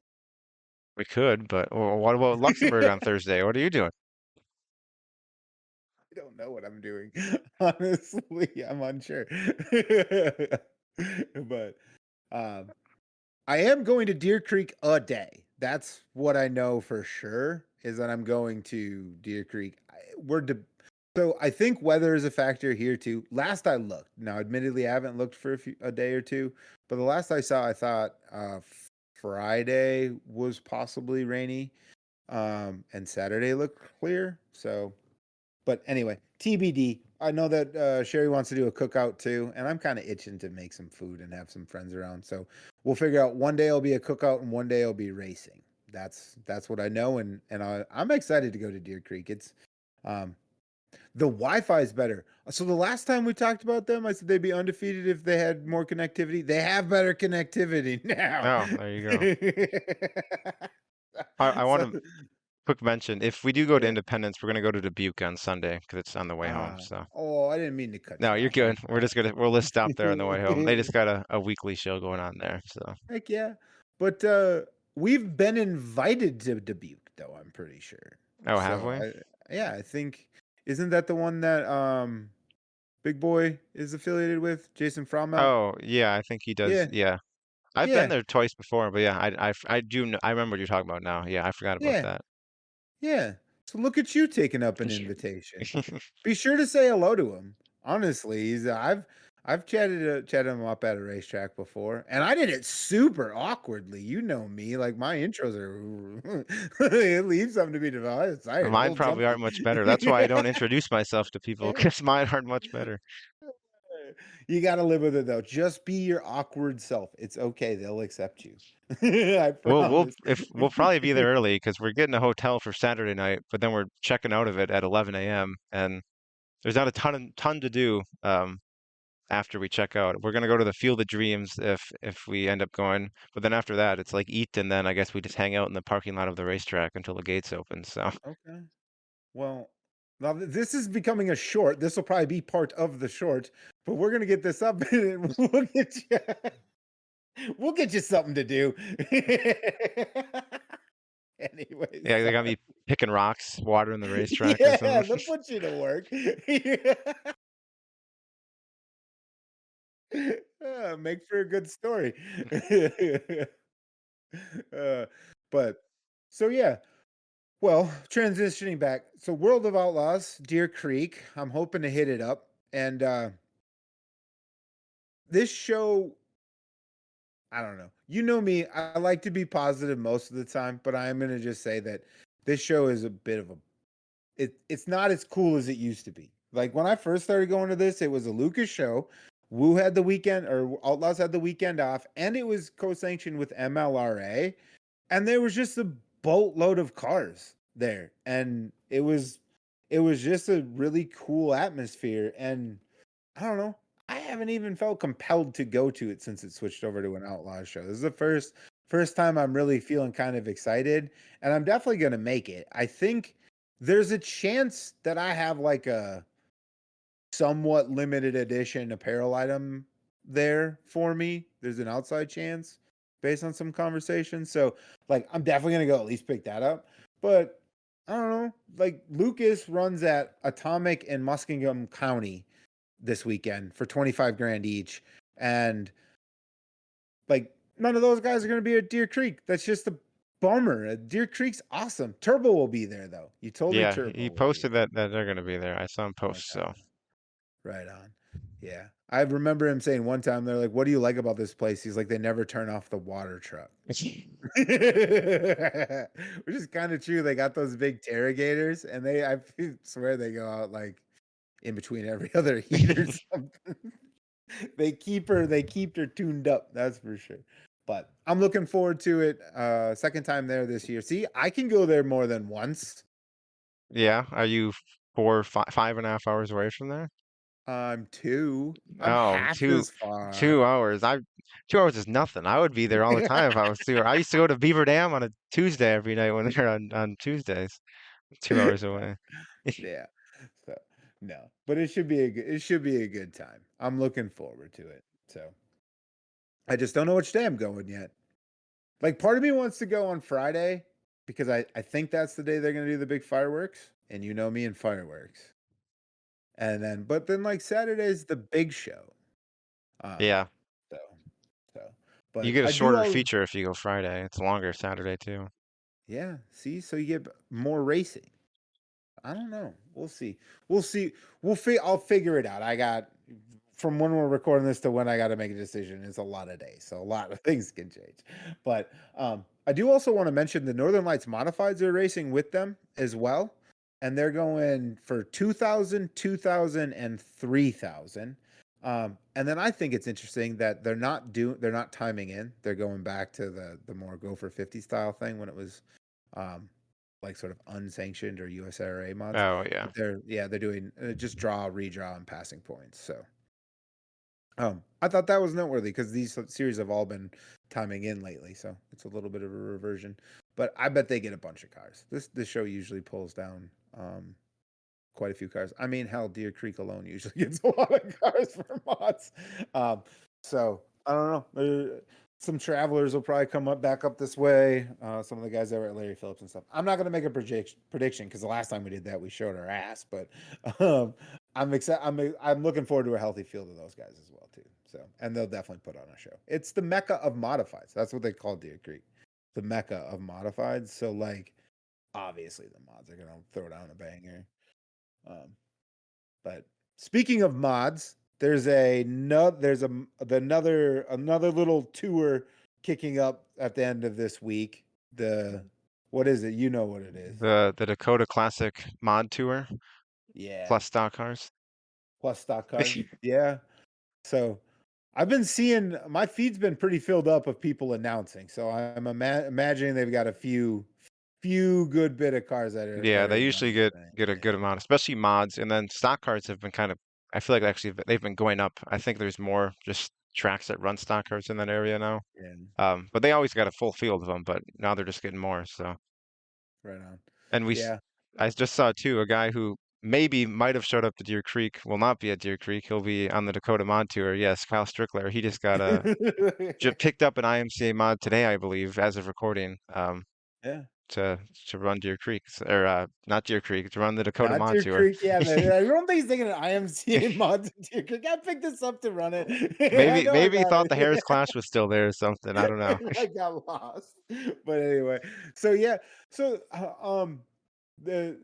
We could, but what about Luxembourg on Thursday? What are you doing? I don't know what I'm doing. Honestly, I'm unsure. But um I am going to Deer Creek a day. That's what I know for sure is that I'm going to Deer Creek. So I think weather is a factor here too. Last I looked, now admittedly I haven't looked for a day or two, but the last I saw, I thought Friday was possibly rainy, and Saturday looked clear. So but anyway, TBD. I know that Sherry wants to do a cookout too, and I'm kind of itching to make some food and have some friends around. So we'll figure out one day it'll be a cookout and one day it'll be racing. That's what I know, and I'm excited to go to Deer Creek. It's um, the Wi-Fi is better. So the last time we talked about them, I said they'd be undefeated if they had more connectivity. They have better connectivity now. Oh, there you go. I want So to quick mention, if we do go to yeah. Independence, we're gonna go to Dubuque on Sunday because it's on the way home. So Oh, I didn't mean to cut no, you you're off. I'm good. We'll just stop there on the way home. They sorry. just got a weekly show going on there. So Heck yeah. But we've been invited to Dubuque though, I'm pretty sure. oh, have So we? yeah, I think isn't that the one that Big Boy is affiliated with? Jason Fromelt? Oh yeah, I think he does. Yeah. Yeah, I've been Yeah. there twice before, but yeah, I do I remember what you're talking about now. Yeah, I forgot about Yeah. that. Yeah. So look at you taking up an invitation. Be sure to say hello to him. Honestly, I've chatted him up at a racetrack before, and I did it super awkwardly. You know me, like my intros are it leaves something to be desired, a Mine little probably aren't jumpy. much better. That's why I don't introduce myself to people because mine aren't much better. You got to live with it though. Just be your awkward self. It's okay. They'll accept you. I promise. We'll probably be there early because we're getting a hotel for Saturday night, but then we're checking out of it at 11 a.m. and there's not a ton to do after we check out. We're gonna go to the Field of Dreams if we end up going, but then after that it's like eat and then I guess we just hang out in the parking lot of the racetrack until the gates open. So Okay. Well, now this is becoming a short. This will probably be part of the short, but we're gonna get this up and we'll get you. We'll get you something to do. Anyways, Yeah, they got me picking rocks, watering the racetrack or yeah, something. they'll put you to work. Make for a good story. uh, but so yeah. Well, transitioning back. So World of Outlaws, Deer Creek. I'm hoping to hit it up. And this show, I don't know. You know me, I like to be positive most of the time, but I am gonna just say that this show is a bit of a it's not as cool as it used to be. Like when I first started going to this, it was a Lucas show. Wu had the weekend or Outlaws had the weekend off, and it was co-sanctioned with MLRA, and there was just a boatload of cars there. And it was just a really cool atmosphere. And I don't know. I haven't even felt compelled to go to it since it switched over to an Outlaws show. This is the first time I'm really feeling kind of excited, and I'm definitely going to make it. I think there's a chance that I have like a somewhat limited edition apparel item there for me. There's an outside chance based on some conversations. So, like, I'm definitely going to go at least pick that up. But I don't know. Like, Lucas runs at Atomic and Muskingum County this weekend for 25 grand each. And like none of those guys are going to be at Deer Creek. That's just a bummer. Deer Creek's awesome. Turbo will be there though. You told me Yeah, Turbo he will be posted that they're gonna be there. I saw him there. Right post, so on. Right on. Yeah. I remember him saying one time, they're like, what do you like about this place? He's like, they never turn off the water truck. Which is kind of true. They got those big Terragators and I swear they go out like in between every other heat or something. They keep her tuned up, that's for sure. But I'm looking forward to it. Second time there this year. See, I can go there more than once. Yeah, are you 5.5 hours away from there? I'm two. I'm Oh, half two as far. 2 hours. 2 hours is nothing. I would be there all the time if I was 2 hours. I used to go to Beaver Dam on a Tuesday every night when they're on Tuesdays. 2 hours away. Yeah. So no, but it should be a good time. I'm looking forward to it. So I just don't know which day I'm going yet. Like part of me wants to go on Friday because I think that's the day they're gonna do the big fireworks. And you know me and fireworks. And then but then like Saturday's the big show. Um Yeah, so so you but get a I do shorter all feature if you go Friday. It's longer Saturday too. yeah, see, so you get more racing. I don't know. We'll see. We'll see. I'll figure it out. I got from when we're recording this to when I got to make a decision. It's a lot of days, so a lot of things can change. But I do also want to mention the Northern Lights Modifieds are racing with them as well, and they're going for 2,000, 2,000, and 3,000. And then I think it's interesting that they're not timing in. They're going back to the more Gopher 50 style thing when it was um like sort of unsanctioned or USRA mods. Oh yeah. But they're doing just draw, redraw, and passing points. So I thought that was noteworthy because these series have all been timing in lately, so it's a little bit of a reversion. But I bet they get a bunch of cars. This show usually pulls down quite a few cars. I mean, hell, Deer Creek alone usually gets a lot of cars for mods. Um, so I don't know. Some travelers will probably come up back up this way. Some of the guys that were at Larry Phillips and stuff. I'm not going to make a prediction because the last time we did that, we showed our ass. But um, I'm excited. I'm looking forward to a healthy field of those guys as well too. So and they'll definitely put on a show. It's the mecca of modifieds. That's what they call Deer Creek, the mecca of modifieds. So like, obviously the mods are going to throw down a banger. Um, but speaking of mods, there's a no, there's a another little tour kicking up at the end of this week. The what is it? You know what it is? The Dakota Classic Mod Tour Yeah, plus stock cars. plus stock cars. Yeah. So I've been seeing my feed's been pretty filled up of people announcing. So I'm imagining they've got a few good bit of cars that Yeah, are they usually announcing. get a good amount, especially mods, and then stock cars have been kind of. I feel like actually they've been going up. I think there's more just tracks that run stock cars in that area now. Yeah, But they always got a full field of them, but now they're just getting more. So, right on. and Yeah. I just saw too a guy who maybe might have showed up to Deer Creek, will not be at Deer Creek. He'll be on the Dakota Mod Tour. Yes, Kyle Strickler. He just got picked up an IMCA mod today, I believe, as of recording. Yeah. To run Deer Creek or not Deer Creek to run the Dakota Not Mod Deer Tour. Creek, yeah, I don't think he's thinking of IMCA mods in Deer Creek. I picked this up to run it. I Maybe know I maybe he got thought the Harris it. Clash was still there or something. I don't know. I got lost. But anyway, so yeah, so the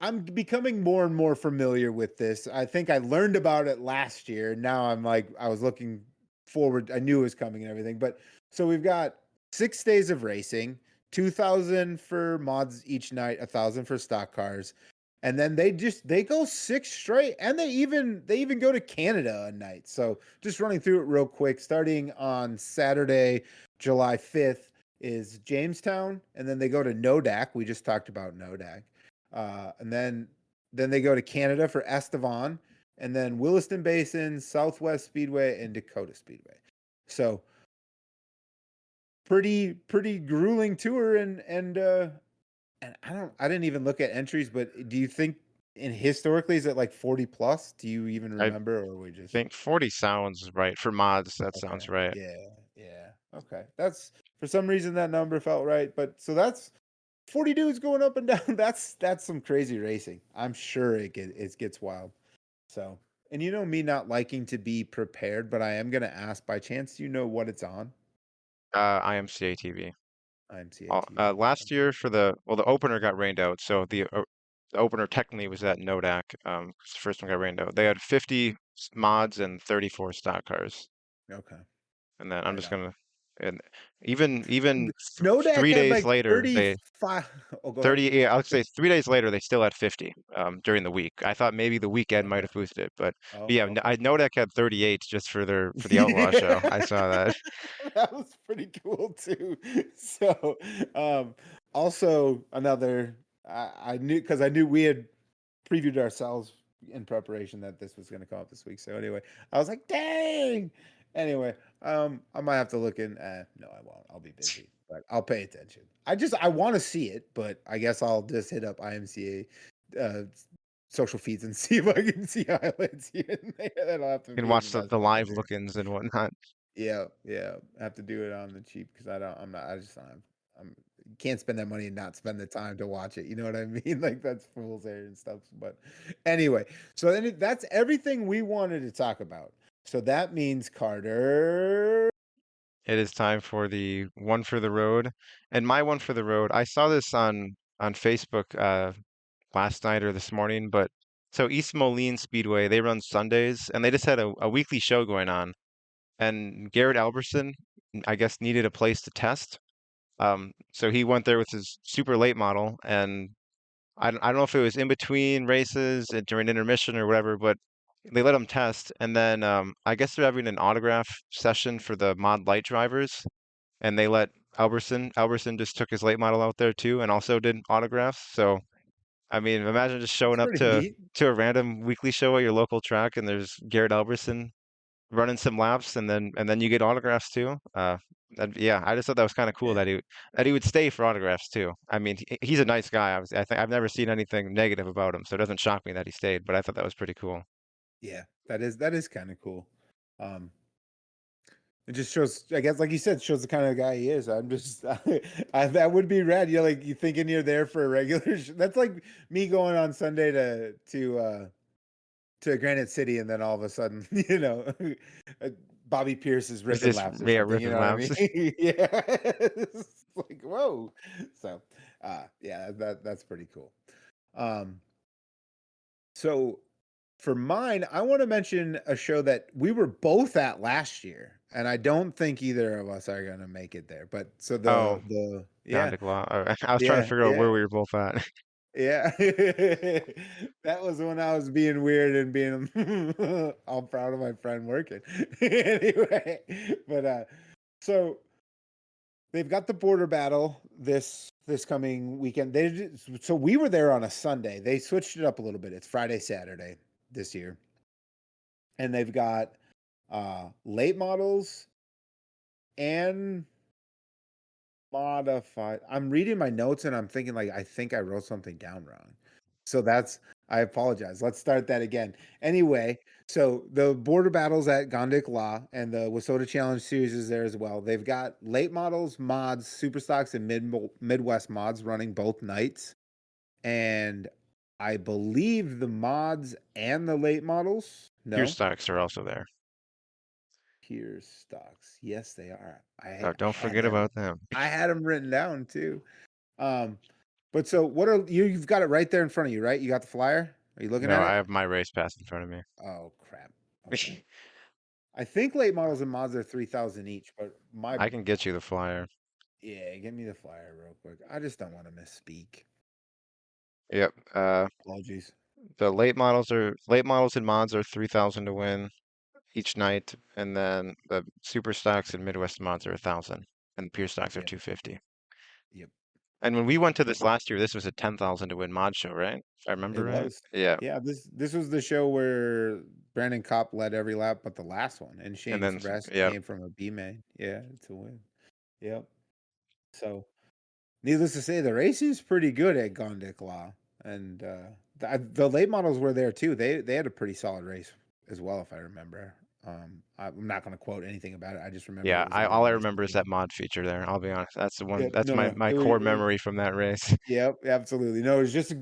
I'm becoming more and more familiar with this. I think I learned about it last year. Now I'm like, I was looking forward. I knew it was coming and everything. But so we've got 6 days of racing, 2,000 for mods each night, 1,000 for stock cars. And then they go 6 straight, and they even go to Canada a night. So just running through it real quick, starting on Saturday, July 5th is Jamestown, and then they go to Nodak. We just talked about Nodak. And then they go to Canada for Estevan, and then Williston Basin, Southwest Speedway, and Dakota Speedway. So pretty grueling tour, and I didn't even look at entries, but do you think in historically is it like 40 plus? Do you even I remember, or we just think 40 sounds right for mods. That okay? sounds right. Yeah, yeah. Okay. That's for some reason that number felt right, but so that's 40 dudes going up and down. That's some crazy racing. I'm sure it gets wild. So, and you know me not liking to be prepared, but I am gonna ask by chance, you know what it's on? IMCA TV. IMCA TV. Last year for the opener got rained out, so the opener technically was at Nodak. 'Cause the first one got rained out. They had 50 mods and 34 stock cars, Okay. and then I'm Right just on. gonna and even Nodak three had days like later they 35. Oh, go ahead. 30 yeah, I would say 3 days later they still had 50 during the week. I thought maybe the weekend might Okay. have boosted it, but Oh, yeah, okay. I Nodak had 38 just for the Outlaw show. Yeah. I saw that. That was pretty cool too. So, also another, I knew because I knew we had previewed ourselves in preparation that this was going to come up this week. So anyway, I was like, dang. Anyway, I might have to look in. No, I won't. I'll be busy, but I'll pay attention. I want to see it, but I guess I'll just hit up IMCA social feeds and see if I can see highlights here and there. That'll have to You can be the watch the, best the I can live do. look-ins and whatnot. Yeah, yeah. I have to do it on the cheap because I don't. I'm not. I just don't have. I'm can't spend that money and not spend the time to watch it. You know what I mean? Like that's fool's errand and stuff. But anyway, so then that's everything we wanted to talk about. So that means Carter. It is time for the one for the road. And my one for the road, I saw this on Facebook last night or this morning, but so East Moline Speedway, they run Sundays and they just had a weekly show going on. And Garrett Alberson, I guess, needed a place to test. So he went there with his super late model, and I don't know if it was in between races during intermission or whatever, but they let him test. And then I guess they're having an autograph session for the mod light drivers, and they let Alberson. Alberson just took his late model out there too, and also did autographs. So I mean, imagine just It's showing up pretty neat. to a random weekly show at your local track, and there's Garrett Alberson running some laps, and then you get autographs too. Yeah, I just thought that was kind of cool Yeah, that he would stay for autographs too. I mean, he's a nice guy. I think I've never seen anything negative about him, so it doesn't shock me that he stayed. But I thought that was pretty cool. yeah. That is kind of cool. Um, It just shows, I guess, like you said, shows the kind of guy he is. I'm just, that would be rad. You're like, you thinking you're there for a regular. That's like me going on Sunday to Granite City, and then all of a sudden, uh, Bobby Pierce is It's ripping just laps or yeah, something. You ripping know what I laps. mean? Yeah, it's like whoa. So, yeah, that's pretty cool. Um, so for mine, I want to mention a show that we were both at last year, and I don't think either of us are gonna make it there. But so Oh, the down yeah, to Gla. All right. I was trying to yeah, figure out yeah, where we were both at. yeah. That was when I was being weird and being all proud of my friend working. Anyway, but so they've got the border battle this coming weekend. So we were there on a Sunday. They switched it up a little bit. It's Friday, Saturday this year, and they've got late models and modified. I'm reading my notes and I'm thinking like I think I wrote something down wrong. So I apologize. Let's start that again. Anyway, so the border battles at Gondik Law and the Wasota Challenge series is there as well. They've got late models, mods, super stocks, and Midwest mods running both nights. And I believe the mods and the late models. Pure No, stocks are also there. pure stocks. Yes, they are. Oh, I don't had forget that. about them. I had them written down too. Um, but so what are you? You've got it right there in front of you, right? You got the flyer. Are you looking No, at I it? have my race pass in front of me. Oh crap. Okay. I think late models and mods are 3,000 each, but my I can get you the flyer. yeah, give me the flyer real quick. I just don't want to misspeak. Yep. Apologies. The late models and mods are 3,000 to win each night, and then the super stocks and Midwest mods are 1,000, and pure stocks are Yep. 250. Yep. And when we went to this last year, this was a 10,000 to win mod show, right? If I It remember right. was. Yeah. Yeah, this was the show where Brandon Kopp led every lap but the last one, and And Shane then, Sebastian yep. came from a B main. Yeah, to win. Yep. So needless to say, the race is pretty good at Gondik Law, and the late models were there too. They had a pretty solid race as well, if I remember. I'm not going to quote anything about it. I just remember Yeah, it was a good all I race to remember is see. that mod feature there. I'll be honest. That's the one. Yep. That's No, no. my It was, core memory from that race. yep, absolutely. No, it was just a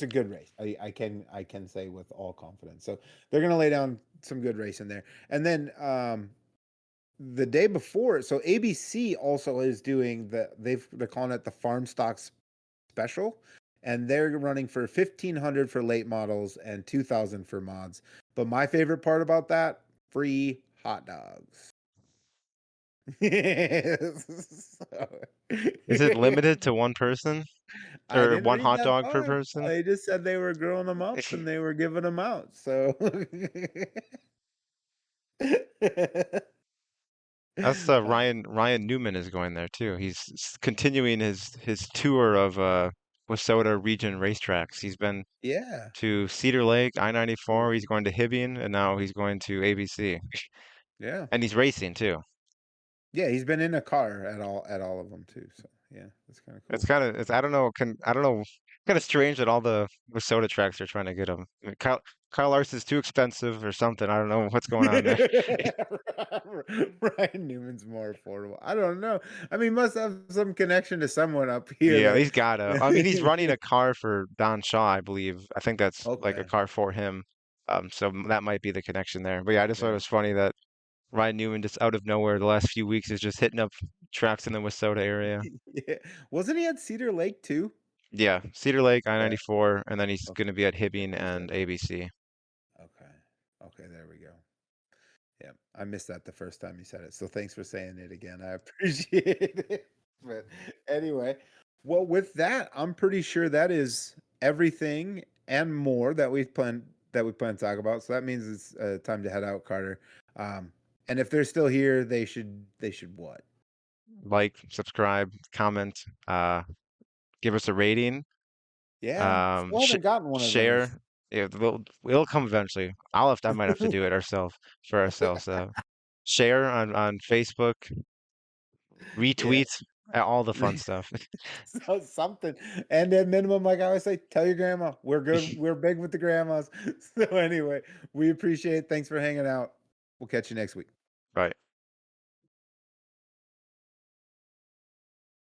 good race. I can say with all confidence. So they're going to lay down some good race in there, and then the day before, so ABC also is doing they're calling it the farm stocks special, and they're running for 1,500 for late models and 2,000 for mods. But my favorite part about that, free hot dogs. So- Is it limited to one person I or didn't one read hot that dog per far. person? They just said they were grilling them up and they were giving them out. So That's Ryan Newman is going there too. He's continuing his tour of Wissota region racetracks. He's been yeah, to Cedar Lake, I-94. He's going to Hibbing, and now he's going to ABC. yeah. And he's racing too. Yeah, he's been in a car at all of them too. So yeah, that's kind of It's cool. kind of it's I don't know, kind of strange that all the Wissota tracks are trying to get him. I mean, Kyle Larson's too expensive or something. I don't know what's going on there. Ryan Newman's more affordable. I don't know. I mean, must have some connection to someone up here Yeah, that. he's gotta. I mean, he's running a car for Don Shaw, I believe. I think that's like a Okay. car for him. So that might be the connection there. But yeah, I just thought it Okay. was funny that Ryan Newman just out of nowhere the last few weeks is just hitting up tracks in the Wissota area. Yeah. Wasn't he at Cedar Lake too? Yeah, Cedar Lake, Yeah. I-94, and then he's Okay. going to be at That's Hibbing what he said. and ABC. Okay. Okay. There we go. Yeah, I missed that the first time you said it. So thanks for saying it again. I appreciate it. But anyway, well, with that, I'm pretty sure that is everything and more that we plan to talk about. So that means it's time to head out, Carter. Um, and if they're still here, they should what? Like, subscribe, comment, give us a rating, Yeah, still haven't gotten one of those. share. Yeah, it'll come eventually. I might have to do it ourselves for ourselves. Share on Facebook, Yeah. retweet, all the fun stuff. So something. And at minimum, like I always say, tell your grandma. We're good. We're big with the grandmas. So anyway, we appreciate it. Thanks for hanging out. We'll catch you next week. Right.